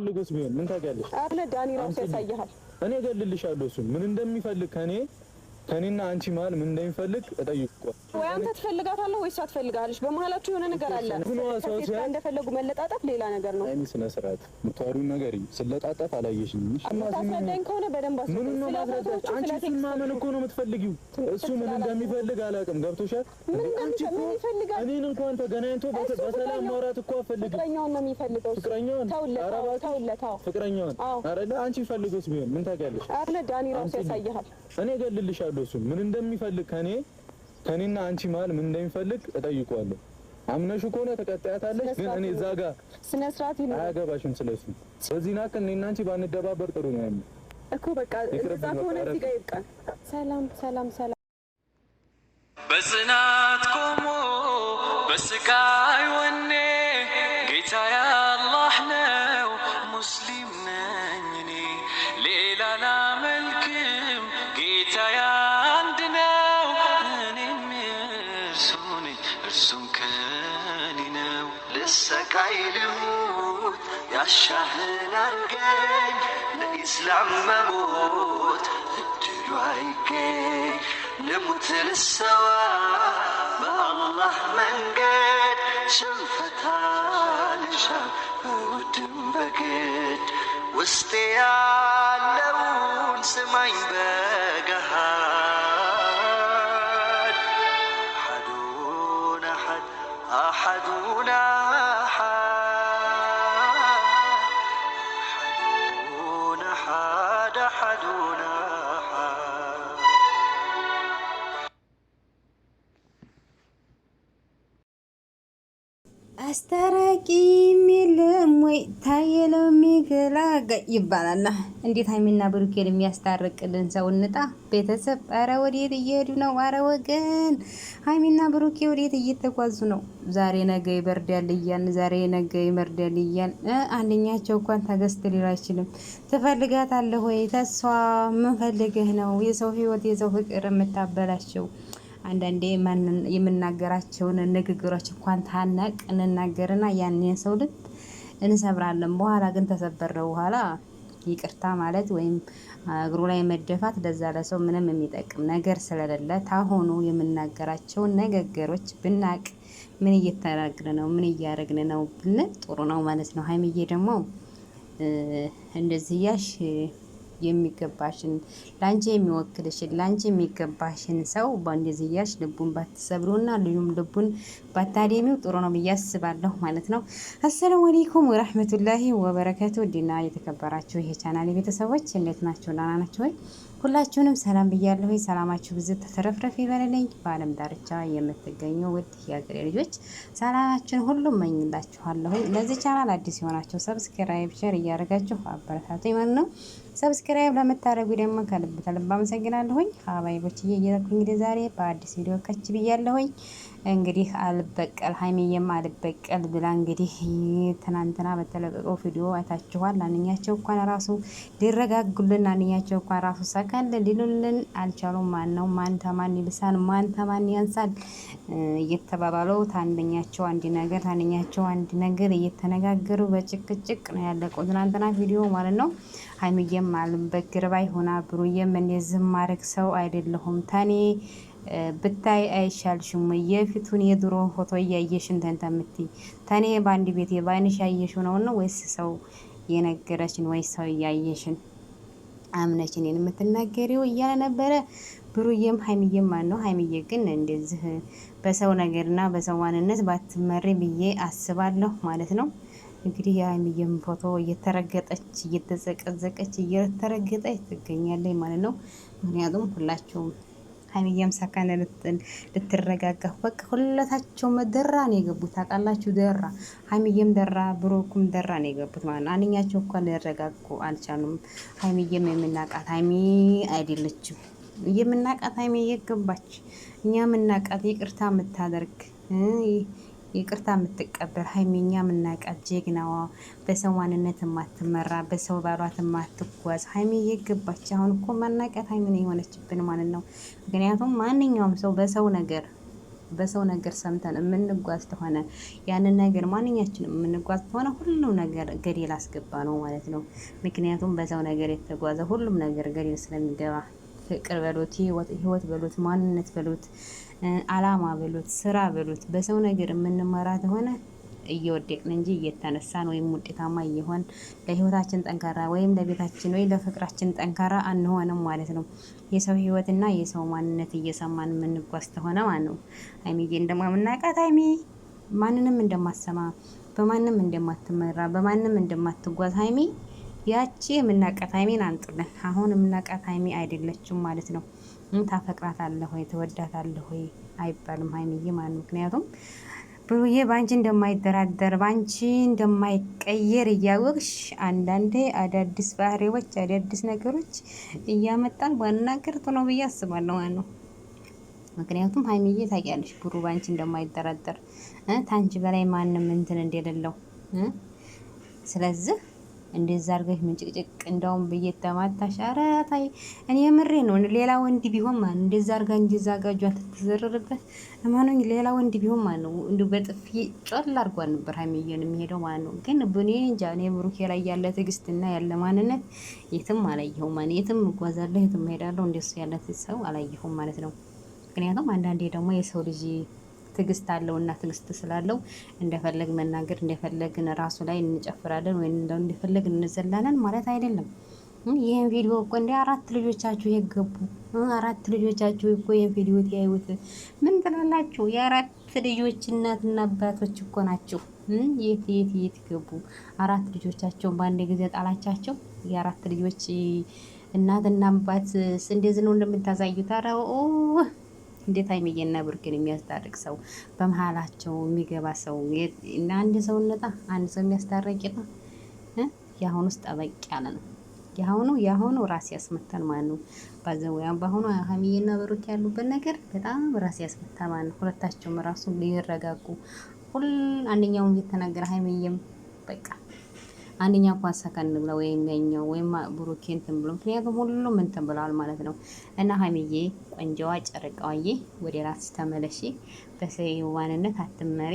ልጉስ ቢሆን ምን ታውቂያለሽ? አለ ዳኒ ራሱ ያሳያል። እኔ እገልልሻለሁ። እሱ ምን እንደሚፈልግ ከኔና አንቺ መሀል ምን እንደሚፈልግ እጠይቀዋለሁ። ወይ አንተ ትፈልጋታለህ ወይስ አትፈልጋለሽ? በመሀላችሁ የሆነ ነገር አለ። እንደፈለጉ መለጣጠፍ ሌላ ነገር ነው። አይኔ ስነ ስርዓት የምታወሪው ነገር ስለጣጠፍ አላየሽኝም። ታስረዳኝ ከሆነ በደንብ አስረዳኝ። ምን ነው ማስረዳት? አንቺ እሱን ማመን እኮ ነው የምትፈልጊው። እሱ ምን እንደሚፈልግ አላውቅም። ገብቶሻል? አንቺ እኮ እኔን እንኳን ተገናኝቶ በሰላም ማውራት እኮ አፈልግም። ፍቅረኛውን ነው የሚፈልገው። ፍቅረኛውን ተውለታው ፍቅረኛውን አይደለ? አንቺ ፈልጎስ ቢሆን ምን ታውቂያለሽ? አለ ዳኒ ራሱ ያሳያል። እኔ እገልልሻለሁ። እሱ ምን እንደሚፈልግ ከኔና አንቺ መሀል ምን እንደሚፈልግ እጠይቀዋለሁ። አምነሽ ከሆነ ተቀጣያታለሽ። ግን እኔ እዛ ጋር ስነ ስርዓት ይኖር አያገባሽም። ስለሱ በዚህ ናክ እኔና አንቺ ባንደባበር ጥሩ ነው እኮ። በቃ እዛ ከሆነ እዚህ ጋር ይብቃል። ሰላም። በጽናት ቆሞ በስቃይ ወኔ ጌታዬ አላህ ነው፣ ሙስሊም ነኝ እኔ ሌላ ላመልክም፣ ጌታዬ አንድ ነው፣ እኔም እርሱ ነኝ እርሱም ከኔ ነው። ልሰቃይ ልሙት ያሻህን አርገኝ፣ ለኢስላም መሞት እድሉ አይገኝ። ልሙት ልሰዋ በአላህ መንገድ፣ ሽንፈታ ልሻ በውድም በግድ። ውስጤ ያለውን ስማኝ በገሃድ፣ አሐዱን አሐድ አሐዱን አሐድ አሐዱን አሐድ አሐዱን አስታራቂ የለም ወይ ታየለው የሚገላጋ ይባላል። እንዴት ሀይሚና ብሩኬን የሚያስታርቅልን ሰው እንጣ። ቤተሰብ አረ ወዴት እየሄዱ ነው? አረ ወገን ሀይሚና ብሩኬ ወዴት እየተጓዙ ነው? ዛሬ ነገ ይበርዳል እያልን ዛሬ ነገ ይመርዳል እያልን አንደኛቸው እንኳን ታገስት ሊል አይችልም። ትፈልጋታለህ ወይ? ተስፋ ምን ፈልገህ ነው የሰው ህይወት የሰው ፍቅር የምታበላሸው? አንዳንዴ የምናገራቸውን ንግግሮች እንኳን ታናቅ እንናገርና ያንን ሰው ልብ እንሰብራለን። በኋላ ግን ተሰበረው በኋላ ይቅርታ ማለት ወይም እግሩ ላይ መደፋት ለዛ ለሰው ምንም የሚጠቅም ነገር ስለሌለ ታሆኑ የምናገራቸውን ንግግሮች ብናቅ ምን እየተናገርን ነው ምን እያደረግን ነው ብንል ጥሩ ነው ማለት ነው። ሀይሚዬ ደግሞ እንደዚህ ያሽ የሚገባሽን ላንቺ የሚወክልሽን ላንቺ የሚገባሽን ሰው በእንደዚህ ያሽ ልቡን ባትሰብሩና ልዩም ልቡን ባታደሚው ጥሩ ነው ብዬ አስባለሁ ማለት ነው። አሰላሙ አለይኩም ወራህመቱላሂ ወበረካቱ። ዲና የተከበራችሁ ይሄ ቻናል ቤተሰቦች እንዴት ናችሁ? ደህና ናችሁ ወይ? ሁላችሁንም ሰላም ብያለሁ። ሰላማችሁ ብዙ ተተረፍረፍ ይበልልኝ። በአለም ዳርቻ የምትገኙ ውድ የሀገሬ ልጆች ሰላማችሁን ሁሉ እመኝላችኋለሁ። ለዚህ ቻናል አዲስ የሆናችሁ ሰብስክራይብ፣ ሼር እያደረጋችሁ አበረታቱኝ ማለት ነው። ሰብስክራይብ ለምታደርጉ ደግሞ ከልብ አመሰግናለሁኝ። ሀባይቦችዬ እየተኩኝ እንግዲህ ዛሬ በአዲስ ቪዲዮ ከች ብያለሁኝ። እንግዲህ አልበቀል ሀይሚዬም አልበቀል ብላ እንግዲህ ትናንትና በተለቀቀው ቪዲዮ አይታችኋል። አንኛቸው እንኳን ራሱ ሊረጋጉልን አንኛቸው እንኳን ራሱ ሰከን ሊሉልን አልቻሉም። ማን ነው ማን ተማን ይልሳል ማን ተማን ያንሳል እየተባባለው ታንደኛቸው አንድ ነገር ታንኛቸው አንድ ነገር እየተነጋገሩ በጭቅጭቅ ነው ያለቀው ትናንትና ቪዲዮ ማለት ነው። ሀይሚዬም አልበግር ባይ ሆና ብሩዬም እንደዚህ ማረግ ሰው አይደለሁም ታኔ ብታይ አይሻልሽም? የፊቱን የድሮ ፎቶ እያየሽ እንትን ተምትይ ታኔ ባንዲ ቤት የባይንሽ ያየሽው ነው ወይስ ሰው የነገረሽን ወይስ ሰው ያየሽን አምነሽን የምትናገሪው እያለ ነበረ። ብሩዬም ሀይሚዬም ማን ነው ሀይሚዬ ግን እንደዚህ በሰው ነገርና በሰው ማንነት ባትመሪ ብዬ አስባለሁ ማለት ነው። እንግዲህ የሀይሚዬም ፎቶ እየተረገጠች እየተዘቀዘቀች እየተረገጠች ትገኛለች ማለት ነው። ምክንያቱም ሁላችሁም ሀይሚዬም ሰከን ልትረጋጋ በቃ ሁለታቸውም ደራ ነው የገቡት ታውቃላችሁ። ደራ ሀይሚዬም ደራ ብሩክም ደራ ነው የገቡት ማለት ነው። አንኛቸው እንኳን ሊረጋጉ አልቻሉም። ሀይሚዬም የምናቃት ሀይሚ አይደለችም። የምናቃት ሀይሚ የገባች እኛ የምናቃት ይቅርታ የምታደርግ ይቅርታ የምትቀበል ሀይሚኛ የምናቃት ጀግናዋ በሰው ማንነት የማትመራ በሰው ባሏት የማትጓዝ ሀይሚ የገባች። አሁን እኮ ማናቃት ሀይሚ ነው የሆነችብን ማለት ነው። ምክንያቱም ማንኛውም ሰው በሰው ነገር በሰው ነገር ሰምተን የምንጓዝ ከሆነ ያንን ነገር ማንኛችንም የምንጓዝ ከሆነ ሁሉም ነገር ገደል አስገባ ነው ማለት ነው። ምክንያቱም በሰው ነገር የተጓዘ ሁሉም ነገር ገደል ስለሚገባ ፍቅር በሉት ህይወት በሉት ማንነት በሉት አላማ በሉት ስራ በሉት በሰው ነገር የምንመራ ከሆነ እየወደቅን እንጂ እየተነሳን ወይም ውጤታማ እየሆን ለህይወታችን ጠንካራ ወይም ለቤታችን ወይ ለፍቅራችን ጠንካራ አንሆንም ማለት ነው። የሰው ህይወትና የሰው ማንነት እየሰማን የምንጓዝ ተሆነ ማለት ነው። ሀይሚዬ እንደማምናቃት ሀይሚ ማንንም እንደማትሰማ በማንም እንደማትመራ በማንም እንደማትጓዝ ሀይሚ ያቺ የምናቃት ሀይሚን አንጥለን አሁን የምናቃት ሀይሚ አይደለችም ማለት ነው። ታፈቅራታለህ ወይ ትወዳታለህ ወይ አይባልም ሀይሚዬ ማለት ነው። ምክንያቱም ብሩዬ ባንቺ እንደማይደራደር ባንቺ እንደማይቀየር እያወቅሽ አንዳንዴ አዳዲስ ባህሪዎች አዳዲስ ነገሮች እያመጣን ባናገር ጥሩ ነው ብዬ አስባለሁ ማለት ነው። ምክንያቱም ሀይሚዬ ታውቂያለሽ ብሩ ባንቺ እንደማይደራደር ታንቺ በላይ ማንም እንትን እንደሌለው ስለዚህ እንደዛ አድርገሽ ምንጭቅጭቅ እንደውም ብዬ ተማታሽ። ኧረ ታይ እኔ የምሬ ነው። ሌላ ወንድ ቢሆን ማለት ነው እንደዛ አድርጋ እንደዛ ጋጇ ተዘረረበት እማኑኝ ሌላ ወንድ ቢሆን ማለት ነው እንዲሁ በጥፊ ጮል አድርጓል ነበር ሀይሚዬን የሚሄደው ማለት ነው። ግን እኔ እንጃ እኔ ብሩኬ ላይ ያለ ትዕግስትና ያለ ማንነት የትም አላየሁም ማለት የትም እጓዛለሁ የትም እሄዳለሁ እንደሱ ያለ ሰው አላየሁም ማለት ነው። ምክንያቱም አንዳንዴ ደግሞ የሰው ልጅ ትዕግስት አለውና ትዕግስት ስላለው እንደፈለግ መናገር እንደፈለግን ራሱ ላይ እንጨፍራለን ወይ እንደፈለግን እንዘላለን ማለት አይደለም። ይሄን ቪዲዮ እኮ እንደ 4 ልጆቻችሁ የገቡ 4 ልጆቻችሁ እኮ ይሄን ቪዲዮ ያዩት ምን ትላላችሁ? የ4 ልጆች እናትና አባቶች እኮ ናቸው። የት ገቡ? 4 ልጆቻቸውን በአንድ ጊዜ ጣላቻቸው። የ4 ልጆች እናትና አባት እንደዚህ ነው እንደምታሳዩት። ኧረ እንዴት ሀይሚዬና ብሩኬን የሚያስታርቅ ሰው በመሀላቸው የሚገባ ሰው እና አንድ ሰው የሚያስታርቅ ነው። የአሁኑ ውስጥ ጠበቅ ያለ ነው። የአሁኑ ራስ ያስመታል ማለት ነው። ባዘወያም በአሁኑ ሀይሚዬና ብሩኬ ያሉበት ነገር በጣም ራስ ያስመታል ማለት ነው። ሁለታቸውም ራሱ ሊረጋጉ አንደኛውም እየተናገረ ሀይሚዬም በቃ አንደኛ እንኳን ሰከን ብለው ወይም ያኛው ወይም ብሩኬ እንትን ብሎ ምክንያቱም ሁሉም እንትን ብለዋል ማለት ነው። እና ሀይሚዬ ቆንጆዋ ጨረቃዋዬ ወደ ራስሽ ተመለሺ። በሰው ማንነት አትመሪ።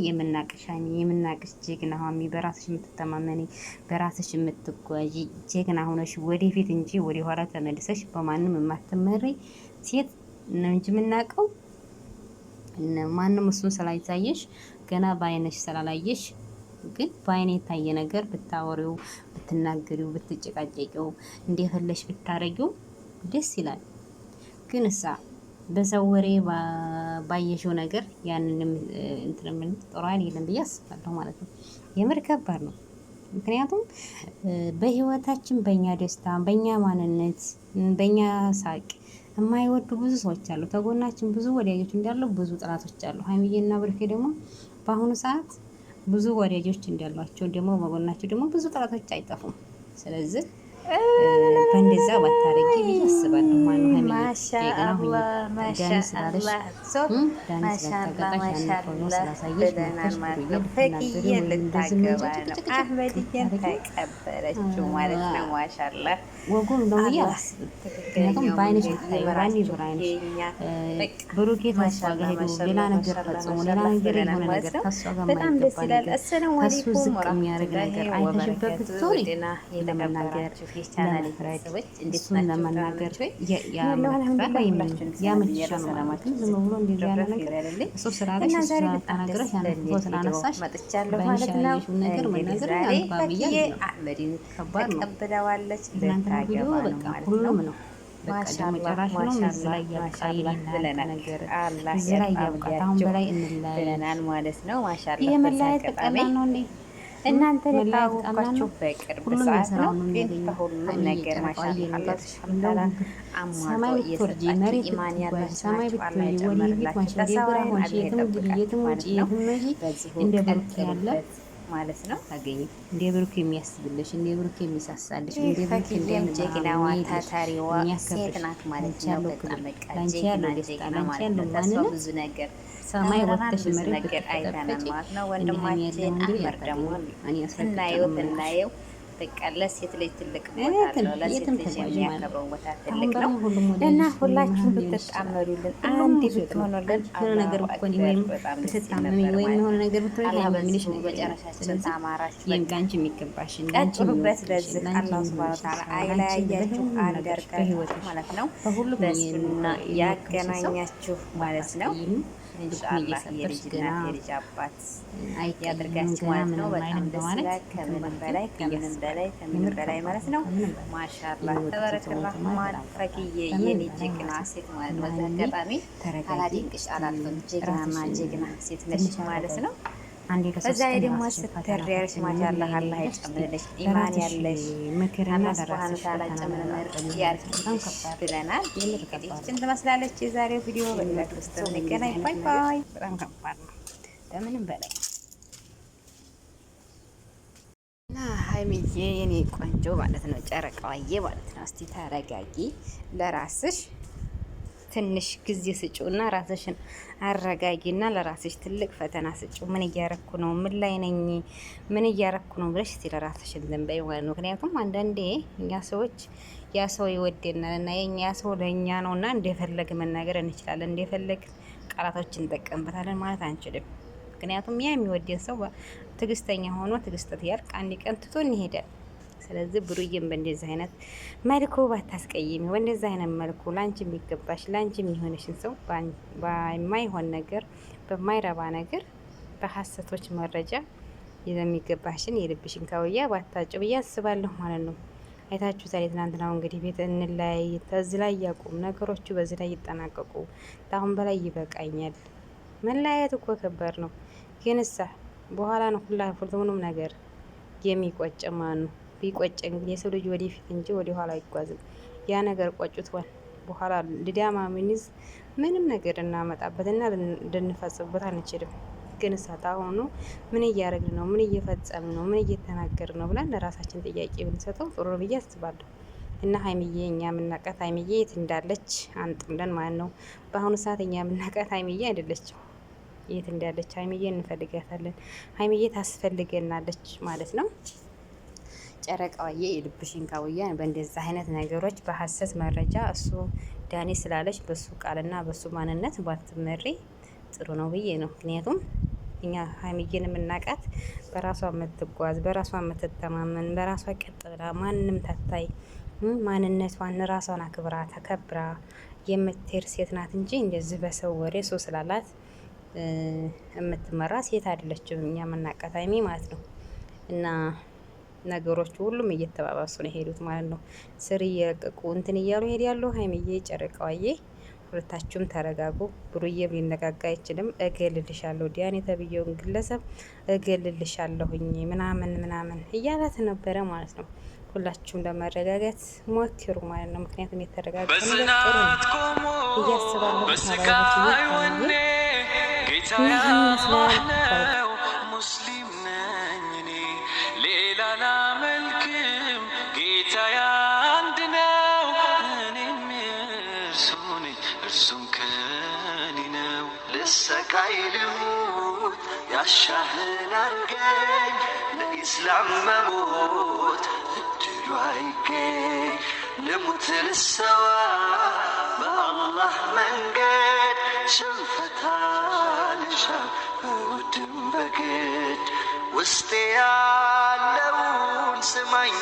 የምናቅሽ ሀይሚ የምናቅሽ ጀግና ሀይሚ በራስሽ የምትተማመኒ በራስሽ የምትጓዢ ጀግና ሆነሽ ወደፊት እንጂ ወደ ኋላ ተመልሰሽ በማንም የማትመሪ ሴት ነው እንጂ የምናውቀው ማንም እሱን ስላይታየሽ ገና በአይነሽ ስላላየሽ ግን በአይኔ የታየ ነገር ብታወሪው ብትናገሪው ብትጨቃጨቂው እንደፈለሽ ብታረጊው ደስ ይላል። ግን እሳ በሰው ወሬ ባየሽው ነገር ያንንም እንትን ምን ጥሩ አይደለም ብዬ አስባለሁ ማለት ነው። የምር ከባድ ነው። ምክንያቱም በህይወታችን በእኛ ደስታ በእኛ ማንነት በእኛ ሳቅ የማይወዱ ብዙ ሰዎች አሉ። ተጎናችን ብዙ ወዳጆች እንዳሉ ብዙ ጥላቶች አሉ። ሀይሚዬና ብሩኬ ደግሞ በአሁኑ ሰዓት ብዙ ወዳጆች እንዳሏቸው ደግሞ በጎናቸው ደግሞ ብዙ ጥላቶች አይጠፉም። ስለዚህ በእንደዛ ባታረጊ ብዬ አስባለሁ ማለት ነው። ወጉም ነው ያላስብ ምክንያቱም ባይነሽ ታይራኒ ብራይነሽ ብሩኬ ተስፋ ጋር ሄዶ ሌላ ነገር ፈጽሞ ሌላ ነገር የሆነ ነገር ተስፋ ጋር ማይገባ ነገር ተስፋ ዝቅ የሚያደርግ ነገር አይተሽበት ብትሆን ለመናገር እሱን ለመናገር ያመችሻል ማለት ነው። ዝም ብሎ እንደዚህ ያለ ነገር እሱ ስራ ላይ ስላልተናገረሽ ያን ፎቶ ስላነሳሽ በአይንሽ ያየሽውን ነገር መናገር አልባ ብዬ ከባድ ነው። እናንተ ቪዲዮ በቃ ሁሉም ነው በቃ ደግሞ ጭራሽ ነው እዚህ ላይ ያብቃ ይለናል ነገር እዚህ ላይ ያብቃ አሁን በላይ እንለያለን ማለት ነው። ማሻአላህ ይሄ መለያየት ቀላል ነው እንዴ? እናንተ ለታውቃችሁ በቅርብ ሰዓት ነው ግን ሁሉም ነገር ማሻአላህ ተሽፈንታላ አማቶ የሰጣች ኢማን ያላችሁ ሰማይ ብትወይ ወዲህ ማሽ ደብራን የትም እንደ ብሩክ ያለ ማለት ነው ታገኝ እንደ ብሩክ የሚያስብልሽ እንደ ብሩክ የሚሳሳልሽ እንደ ብሩክ እንደጀግናዋ ታታሪዋ ሴት ናት ማለት ነው። በጣም በቃ ጀግና ጀግና ማለት ነው። ብዙ ነገር ሰማይ ወጥተሽ መሬት ነገር አይተናል ማለት ነው። ወንድማችን አህመድ ደግሞ እናየው በቃ ለሴት ልጅ ትልቅ ቦታ አለው። ለሴት ልጅ የሚያከብረው ቦታ ትልቅ ነው እና ሁላችሁም ብትጣመሩልን አንድ ብትሆኑልን ነገር እኮ ነው ወይም ብትታመሚ ወይም የሆነ ነገር ብትሆን ምንሽ ነው መጨረሻችን ታማራችሁ የጋንቺ የሚገባሽን ቀጥሉበት። ለዚህ አላህ ሱብሃነሁ ወተዓላ አይለያያችሁ አደርጋችሁ ማለት ነው። በሱና ያገናኛችሁ ማለት ነው። ኢንሻአላህ የልጅ እናት የልጅ አባት ያድርጋችሁ ማለት ነው። በጣም ደስ ይላል። ከምንም በላይ ማለት ነው። ማሻአላህ ተባረከላህ። ማፈቂዬ የኔ ጀግና ሴት ማለት ነው። በዛ አጋጣሚ አላደንቅሽ አላልኩም። ጀግና ሴት ነሽ ማለት ነው። በዛ ላይ ደግሞ ስትተሪያለሽ ማሻአላህ አላህ ይጨምርልሽ ኢማን ያለሽ ምክርና ሱብሃነ ተዓላ ጨምር ያርግልሽ ብለናል። እንግዲህ ትመስላለች የዛሬው ቪዲዮ። በሌላ ክርስቶስ እንገናኝ። ባይ ባይ። በጣም ከባድ ነው ከምንም በላይ እና ሀይሚዬ የኔ ቆንጆ ማለት ነው ጨረቃዋዬ ማለት ነው። እስቲ ተረጋጊ፣ ለራስሽ ትንሽ ጊዜ ስጪውና ራስሽን አረጋጊና ለራስሽ ትልቅ ፈተና ስጪው። ምን እያረኩ ነው? ምን ላይ ነኝ? ምን እያረኩ ነው ብለሽ እስቲ ለራስሽን ዝም በይ ማለት ነው። ምክንያቱም አንዳንዴ እኛ ሰዎች ያ ሰው ይወደናል እና የኛ ሰው ለእኛ ነውና እንደፈለግ መናገር እንችላለን፣ እንደፈለግ ቃላቶችን እንጠቀምበታለን ማለት አንችልም። ምክንያቱም ያ የሚወደን ሰው ትዕግስተኛ ሆኖ ትዕግስት ያልቅ አንድ ቀን ትቶን ይሄዳል። ስለዚህ ብሩዬም በእንደዚህ አይነት መልኩ ባታስቀይሚ፣ በእንደዚህ አይነት መልኩ ላንቺ የሚገባሽ ላንቺ የሚሆንሽን ሰው በማይሆን ነገር በማይረባ ነገር በሐሰቶች መረጃ የሚገባሽን የልብሽን ካውያ ባታጭ ብዬ አስባለሁ ማለት ነው። አይታችሁ ዛሬ ትናንትና እንግዲህ ቤት እንለያይ ተዚህ ላይ ያቁም ነገሮቹ በዚህ ላይ ይጠናቀቁ። አሁን በላይ ይበቃኛል። መለያየት እኮ ከባድ ነው፣ ግን እሳ በኋላ ነው ሁሉም ነገር የሚቆጭ ማን ነው። ቢቆጭ እንግዲህ የሰው ልጅ ወደፊት እንጂ ወደ ኋላ አይጓዝም። ያ ነገር ቆጭቷል። በኋላ ልዳማ ምንይዝ ምንም ነገር እናመጣበትና ልንፈጽምበት አንችልም። ግን እሳት አሁኑ ምን እያደረግን ነው? ምን እየፈጸምን ነው? ምን እየተናገርን ነው ብለን ለራሳችን ጥያቄ ብንሰጠው ጥሩ ነው ብዬ አስባለሁ። እና ሀይሚዬ እኛ የምናውቃት ሀይሚዬ የት እንዳለች አንጥምደን ማለት ነው። በአሁኑ ሰዓት እኛ የምናውቃት ሀይሚዬ አይደለችም። የት እንዳለች ሀይሚዬ እንፈልጋታለን። ሀይሚዬ ታስፈልገናለች ማለት ነው። ጨረቃዋዬ የልብሽን ካውያ በእንደዛ አይነት ነገሮች በሐሰት መረጃ እሱ ዳኒ ስላለች በሱ ቃልና በሱ ማንነት ባትመሪ ጥሩ ነው ብዬ ነው። ምክንያቱም እኛ ሀይሚዬን የምናውቃት በራሷ የምትጓዝ በራሷ የምትተማመን በራሷ ቀጥ ብላ ማንንም ታታይ ማንነቷን ራሷን አክብራ ተከብራ የምትሄድ ሴት ናት እንጂ እንደዚህ በሰው ወሬ ሰው ስላላት የምትመራ ሴት አይደለችም። እኛ የምናውቃት ሀይሚ ማለት ነው። እና ነገሮቹ ሁሉም እየተባባሱ ነው የሄዱት ማለት ነው። ስር እየለቀቁ እንትን እያሉ ሄዳሉ። ሀይሚዬ ጨረቃዋዬ ሁለታችሁም ተረጋጉ። ብሩዬም ሊነጋጋ አይችልም። እገልልሻለሁ ዲያን የተብየውን ግለሰብ እገልልሻለሁኝ ምናምን እያላት ነበረ ማለት ነው። ሁላችሁም ለማረጋጋት ሞክሩ ማለት ነው። ምክንያቱም የተረጋጋ በጽናት ቆሞ በስቃይ ወኔ ጌታዬ አላህ ነው። ሙስሊም ነኝ እኔ ሌላ ላመልክም። ጌታዬ አንድ ነው። እኔም እርሱ ነኝ እርሱም ከኔ ነው። ልሰቃይ ልሙት ያሻህን አርገኝ ለኢስላም መሞት እድሉ አይገኝ። ልሙት ልሰዋ በአላህ መንገድ ሽንፈታ ልሻ በውድም በግድ ውስጤ ያለውን ስማኝ